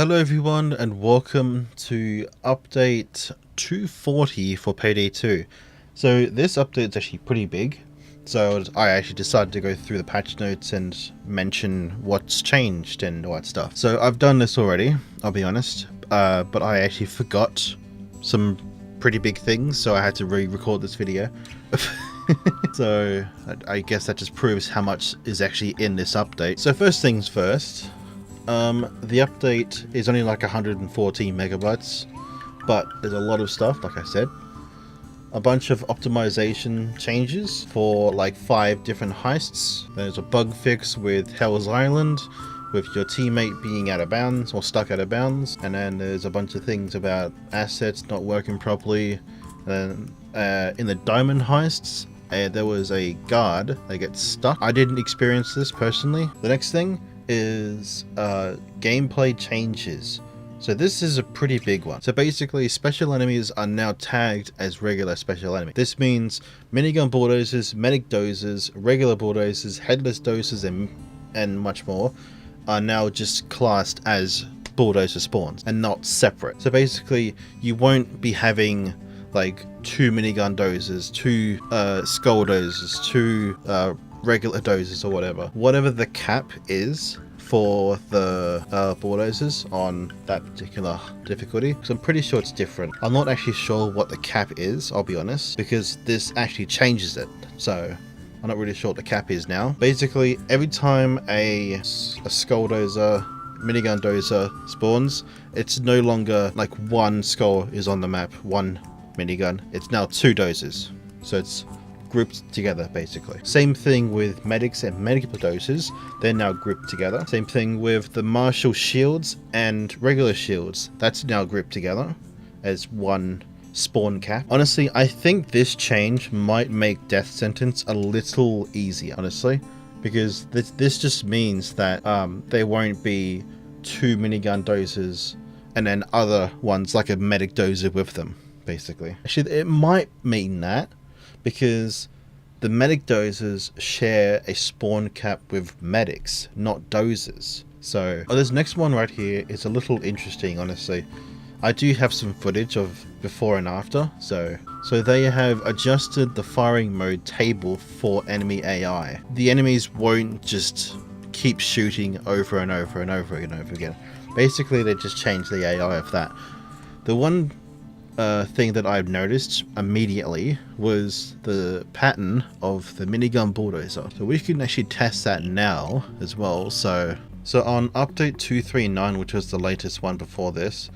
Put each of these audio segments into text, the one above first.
Hello everyone and welcome to update 240 for Payday 2. So this update is actually pretty big, so I actually decided to go through the patch notes and mention what's changed and all that stuff. So I've done this already, I'll be honest, but I actually forgot some pretty big things, so I had to re-record this video. So I guess that just proves how much is actually in this update. So first things first. The update is only like 114 megabytes, but there's a lot of stuff, like I said. A bunch of optimization changes for like 5 different heists. There's a bug fix with Hell's Island, with your teammate being out of bounds or stuck out of bounds. And then there's a bunch of things about assets not working properly. And in the diamond heists, there was a guard that gets stuck. I didn't experience this personally. The next thing is gameplay changes. So this is a pretty big one. So basically special enemies are now tagged as regular special enemy. This means minigun bulldozers, medic dozers, regular bulldozers, headless dozers and much more are now just classed as bulldozer spawns and not separate. So basically you won't be having like 2 minigun dozers, 2 skull dozers, 2 regular dozers or whatever the cap is for the bulldozers on that particular difficulty, because I'm pretty sure it's different. I'm not actually sure what the cap is, I'll be honest, because this actually changes it, so I'm not really sure what the cap is now. Basically every time a skull dozer, minigun dozer spawns, it's no longer like 1 skull is on the map, 1 minigun, it's now 2 dozers, so it's grouped together basically. Same thing with medics and medical doses, they're now grouped together. Same thing with the martial shields and regular shields, that's now grouped together as 1 spawn cap. Honestly, I think this change might make death sentence a little easier, honestly, because this just means that there won't be 2 minigun doses and then other ones like a medic dozer with them basically. Actually, it might mean that, because the medic dozers share a spawn cap with medics, not dozers. So this next one right here is a little interesting, honestly. I do have some footage of before and after. So they have adjusted the firing mode table for enemy AI. The enemies won't just keep shooting over and over and over and over again. Basically they just changed the AI of that. The one thing that I've noticed immediately was the pattern of the minigun bulldozer. So we can actually test that now as well. So on update 239, which was the latest one before this,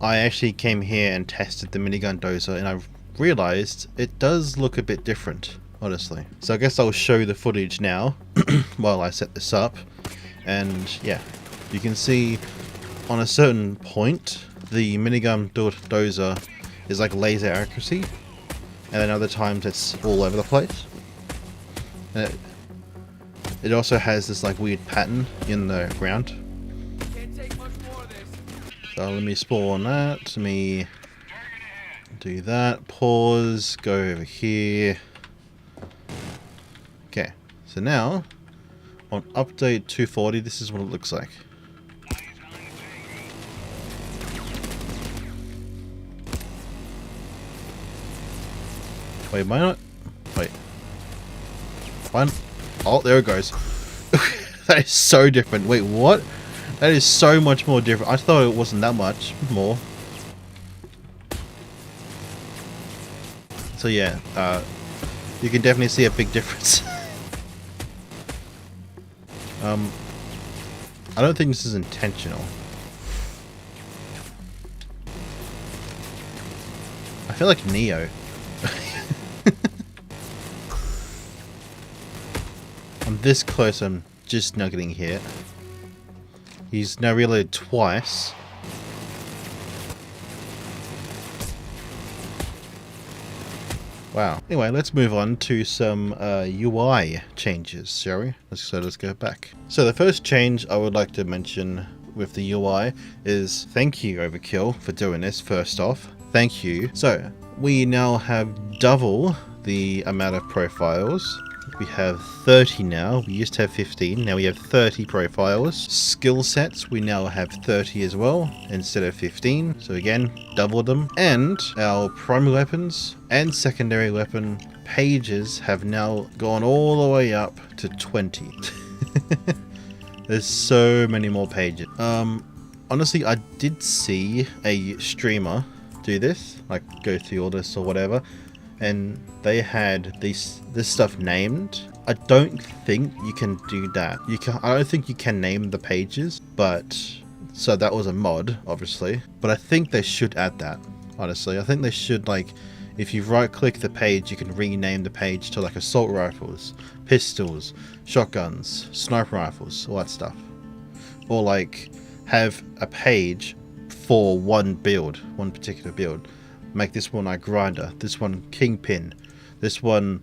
I actually came here and tested the minigun dozer, and I realized it does look a bit different, honestly. So I guess I'll show the footage now while I set this up. And yeah, you can see on a certain point the minigun dozer is like laser accuracy, and then other times it's all over the place. And it also has this like weird pattern in the ground. So let me spawn that, let me do that, pause, go over here. Okay, so now on update 240, this is what it looks like. Wait, am I not? Wait. One. Oh, there it goes. That is so different. Wait, what? That is so much more different. I thought it wasn't that much more. So yeah, you can definitely see a big difference. I don't think this is intentional. I feel like Neo. I'm this close, I'm just now getting hit. He's now reloaded twice. Wow. Anyway, let's move on to some UI changes, shall we? Let's go back. So the first change I would like to mention with the UI is thank you, Overkill, for doing this first off. Thank you. So we now have double the amount of profiles we have 30 now. We used to have 15, now we have 30 profiles. Skill sets, we now have 30 as well, instead of 15. So again, double them. And our primary weapons and secondary weapon pages have now gone all the way up to 20. There's so many more pages. Honestly, I did see a streamer do this, like go through all this or whatever, and they had this stuff named. I don't think you can do that. I don't think you can name the pages, but so that was a mod, obviously. But I think they should add that. Honestly, I think they should, like, if you right-click the page, you can rename the page to like assault rifles, pistols, shotguns, sniper rifles, all that stuff, or like have a page for one build, one particular build. Make this one like grinder, this one kingpin, this one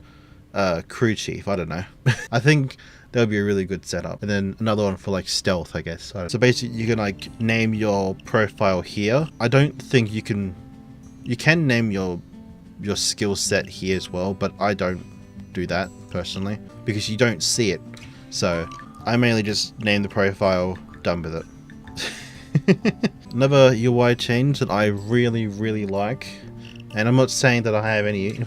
crew chief. I don't know. I think that would be a really good setup. And then another one for like stealth, I guess. So basically you can like name your profile here. I don't think you can name your skill set here as well, but I don't do that personally because you don't see it. So I mainly just name the profile, done with it. Another UI change that I really like, and I'm not saying that I have any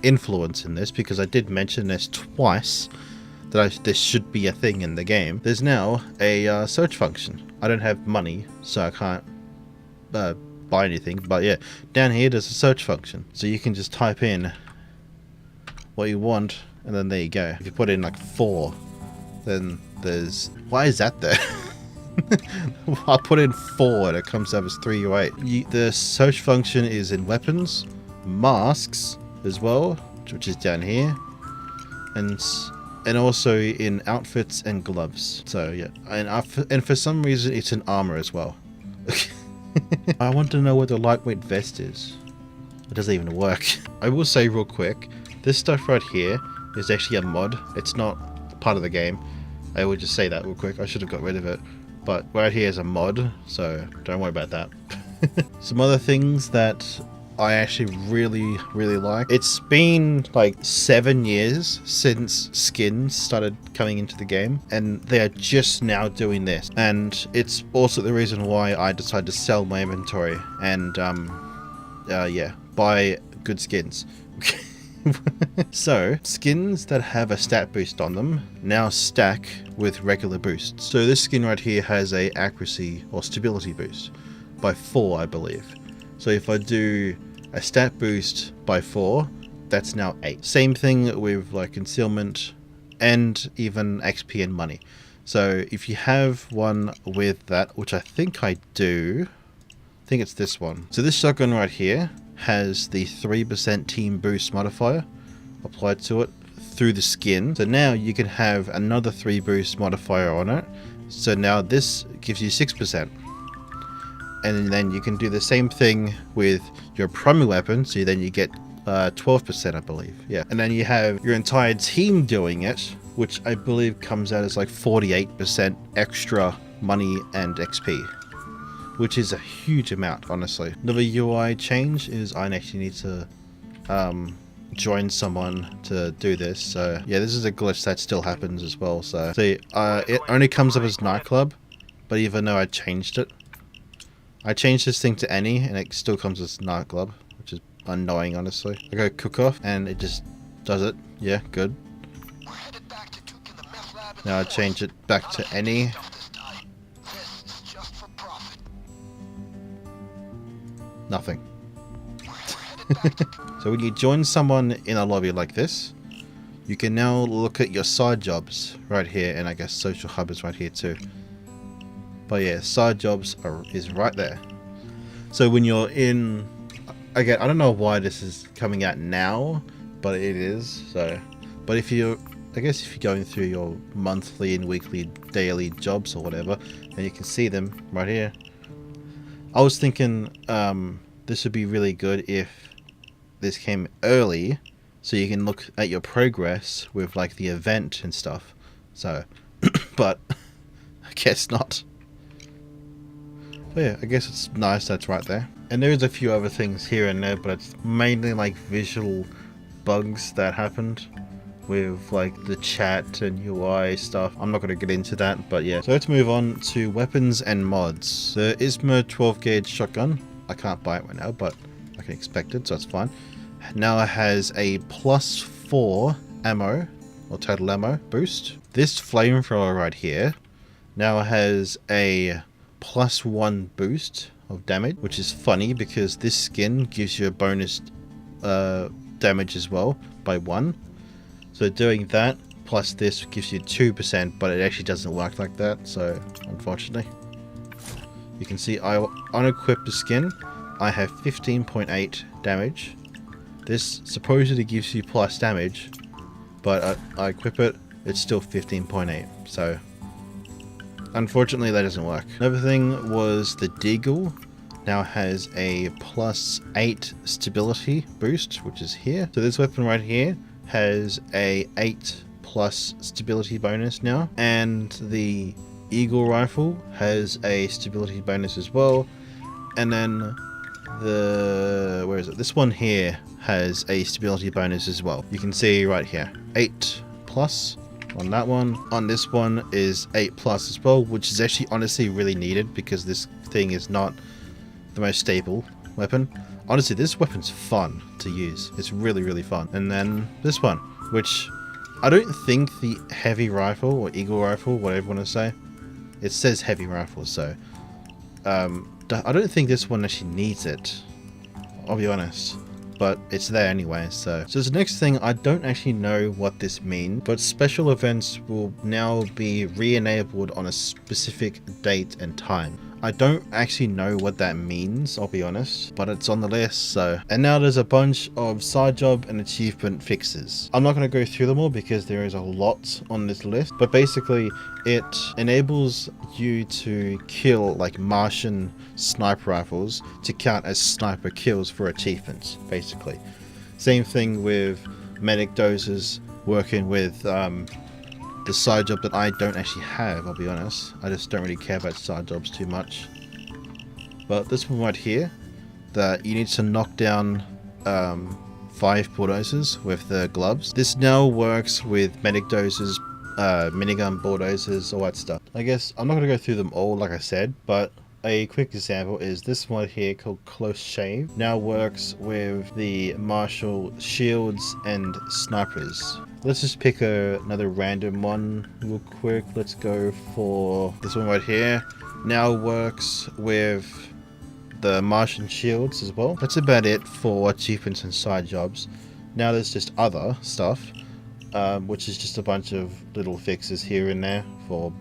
influence in this because I did mention this twice, that this should be a thing in the game. There's now a search function. I don't have money, so I can't buy anything, but yeah, down here there's a search function, so you can just type in what you want and then there you go. If you put in like 4, then there's, why is that there? I put in 4 and it comes up as 308. The search function is in weapons, masks as well, which is down here, and also in outfits and gloves. So yeah, and for some reason it's in armor as well. I want to know what the lightweight vest is. It doesn't even work. I will say real quick, this stuff right here is actually a mod. It's not part of the game. I will just say that real quick. I should have got rid of it. But right here is a mod, so don't worry about that. Some other things that I actually really like. It's been like 7 years since skins started coming into the game, and they are just now doing this. And it's also the reason why I decided to sell my inventory and yeah, buy good skins. So skins that have a stat boost on them now stack with regular boosts. So this skin right here has a accuracy or stability boost by 4, I believe. So if I do a stat boost by 4, that's now 8. Same thing with like concealment and even XP and money. So if you have one with that, which I think I do, I think it's this one. So this shotgun right here has the 3% team boost modifier applied to it through the skin. So now you can have another 3 boost modifier on it. So now this gives you 6%. And then you can do the same thing with your primary weapon. So then you get 12%, I believe. Yeah. And then you have your entire team doing it, which I believe comes out as like 48% extra money and XP. Which is a huge amount, honestly. Another UI change is I actually need to join someone to do this. So yeah, this is a glitch that still happens as well. So see, it only comes up as nightclub, but even though I changed it, I changed this thing to any, and it still comes as nightclub, which is annoying, honestly. I go cook off, and it just does it. Yeah, good. Now I change it back to any. Nothing. So when you join someone in a lobby like this, you can now look at your side jobs right here, and I guess social hub is right here too. But yeah, side jobs is right there. So when you're in, again, I don't know why this is coming out now, but it is. So, but if you're, I guess if you're going through your monthly and weekly, daily jobs or whatever, then you can see them right here. I was thinking this would be really good if this came early, so you can look at your progress with like the event and stuff. So, but I guess not. But yeah, I guess it's nice that's right there. And there is a few other things here and there, but it's mainly like visual bugs that happened. with like the chat and UI stuff. I'm not going to get into that, but yeah. So let's move on to weapons and mods. The ISMO 12 gauge shotgun, I can't buy it right now, but I can expect it, so it's fine. Now it has a +4 ammo or total ammo boost. This flamethrower right here now has a +1 boost of damage, which is funny because this skin gives you a bonus damage as well by 1. So doing that plus this gives you 2%, but it actually doesn't work like that, so unfortunately. You can see I unequip the skin, I have 15.8 damage. This supposedly gives you plus damage, but I equip it, it's still 15.8, so unfortunately that doesn't work. Another thing was the Deagle now has a +8 stability boost, which is here. So this weapon right here has a 8+ stability bonus now, and the Eagle rifle has a stability bonus as well, and then the this one here has a stability bonus as well. You can see right here 8+ on that one. On this one is 8+ as well, which is actually honestly really needed because this thing is not the most stable weapon. Honestly, this weapon's fun to use. It's really fun. And then this one, which I don't think the heavy rifle or eagle rifle, whatever you want to say, it says heavy rifle, so I don't think this one actually needs it, I'll be honest, but it's there anyway. So the next thing, I don't actually know what this means, but special events will now be re-enabled on a specific date and time. I don't actually know what that means, I'll be honest, but it's on the list. So, and now there's a bunch of side job and achievement fixes. I'm not going to go through them all because there is a lot on this list, but basically it enables you to kill like Martian sniper rifles to count as sniper kills for achievements, basically. Same thing with medic doses, working with the side job that I don't actually have, I'll be honest. I just don't really care about side jobs too much. But this one right here, that you need to knock down 5 bulldozers with the gloves. This now works with medic doses, minigun bulldozers, all that stuff. I guess I'm not going to go through them all like I said, but a quick example is this one here called Close Shave. Now works with the martial shields and snipers. Let's just pick another random one real quick. Let's go for this one right here. Now works with the Martian shields as well. That's about it for achievements and side jobs. Now there's just other stuff, which is just a bunch of little fixes here and there for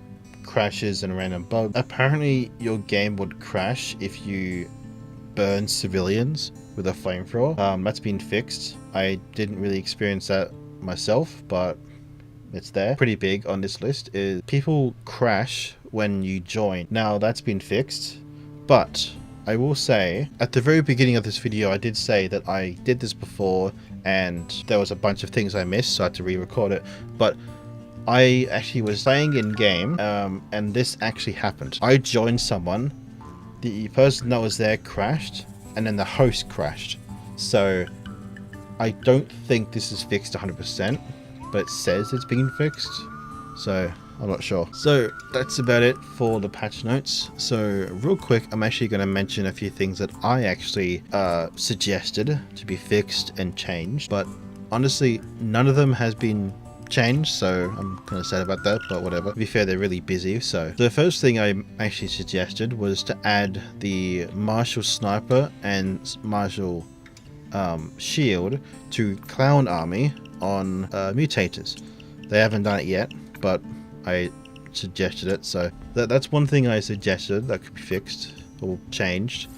crashes and random bugs. Apparently your game would crash if you burn civilians with a flamethrower. That's been fixed. I didn't really experience that myself, but it's there. Pretty big on this list is people crash when you join. Now that's been fixed, but I will say at the very beginning of this video I did say that I did this before and there was a bunch of things I missed, so I had to re-record it. But I actually was playing in game and this actually happened. I joined someone, the person that was there crashed, and then the host crashed. So I don't think this is fixed 100%, but it says it's been fixed, so I'm not sure. So that's about it for the patch notes. So real quick, I'm actually going to mention a few things that I actually suggested to be fixed and changed, but honestly none of them has been changed, so I'm kind of sad about that, but whatever. To be fair, they're really busy. So the first thing I actually suggested was to add the martial sniper and martial shield to clown army on mutators. They haven't done it yet, but I suggested it, so that's one thing I suggested that could be fixed or changed.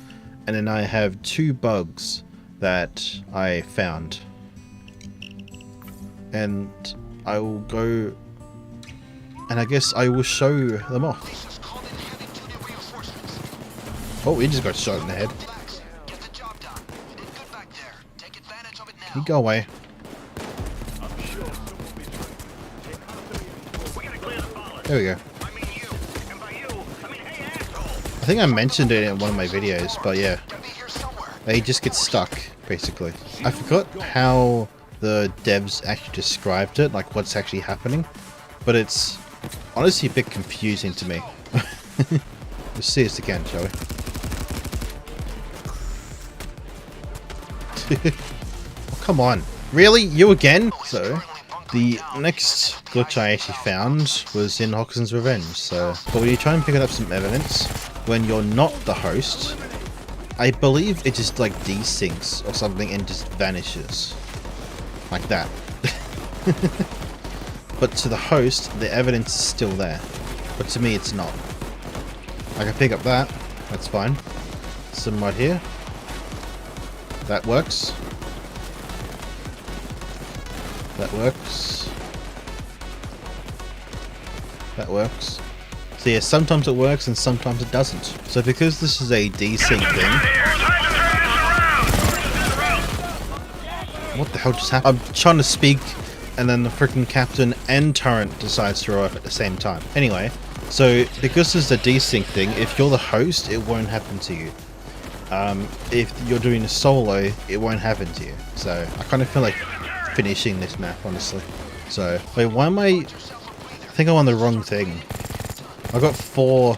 And then I have 2 bugs that I found, and I will go and I guess I will show them off. Oh, he just got shot in the head. You go away. There we go. I think I mentioned it in one of my videos, but yeah. They just get stuck, basically. I forgot how the devs actually described it, like what's actually happening, but it's honestly a bit confusing to me. Let's see this again, shall we? Oh, come on. Really? You again? So, the next glitch I actually found was in Hoxton's Revenge. So, but when you try and pick up some evidence, when you're not the host, I believe it just like desyncs or something and just vanishes. Like that. But to the host, the evidence is still there. But to me, it's not. I can pick up that. That's fine. Some right here. That works. That works. That works. So yeah, sometimes it works and sometimes it doesn't. So because this is a desync thing... What the hell just happened? I'm trying to speak and then the freaking captain and turret decides to arrive at the same time. Anyway, so because this is a desync thing, if you're the host, it won't happen to you. If you're doing a solo, it won't happen to you. So I kind of feel like finishing this map, honestly. So wait, why am I think I'm on the wrong thing. I got 4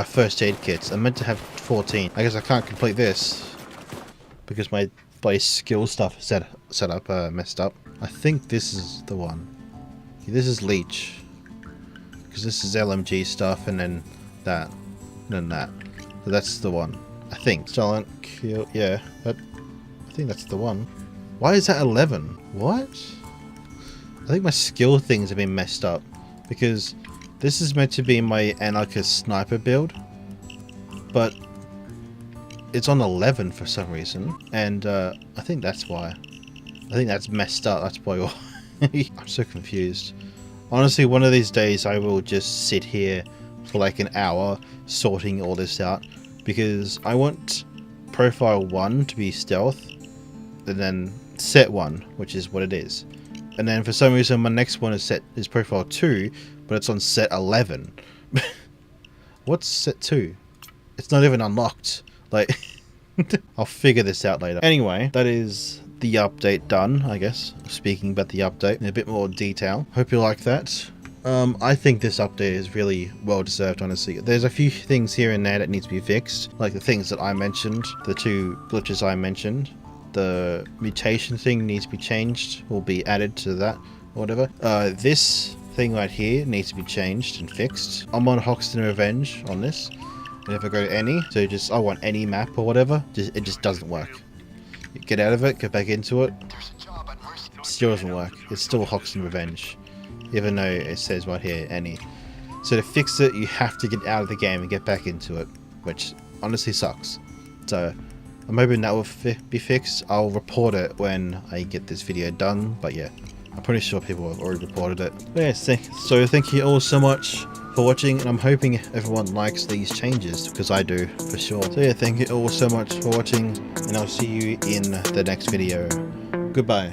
first aid kits. I meant to have 14. I guess I can't complete this because my skill stuff set up messed up. I think this is the one. This is Leech, because this is LMG stuff, and then that, and then that. So that's the one. I think. Silent kill. Yeah, I think that's the one. Why is that 11? What? I think my skill things have been messed up, because this is meant to be my anarchist sniper build, but it's on 11 for some reason, and I think that's why. I think that's messed up. That's why. I'm so confused. Honestly, one of these days I will just sit here for like an hour sorting all this out, because I want profile 1 to be stealth, and then set 1, which is what it is. And then for some reason my next one is profile 2, but it's on set 11. What's set 2? It's not even unlocked. Like, I'll figure this out later. Anyway, that is the update done, I guess. Speaking about the update in a bit more detail. Hope you like that. I think this update is really well deserved, honestly. There's a few things here and there that need to be fixed, like the things that I mentioned, the 2 glitches I mentioned. The mutation thing needs to be changed, or be added to that, or whatever. This thing right here needs to be changed and fixed. I'm on Hoxton Revenge on this, and if I go to any, so just I want any map or whatever, it just doesn't work. You get out of it, get back into it, still doesn't work. It's still Hoxton Revenge, even though it says right here any. So to fix it, you have to get out of the game and get back into it, which honestly sucks. So I'm hoping that will be fixed. I'll report it when I get this video done, but yeah, I'm pretty sure people have already reported it. But yeah, so thank you all so much for watching, and I'm hoping everyone likes these changes, because I do, for sure. So yeah, thank you all so much for watching, and I'll see you in the next video. Goodbye.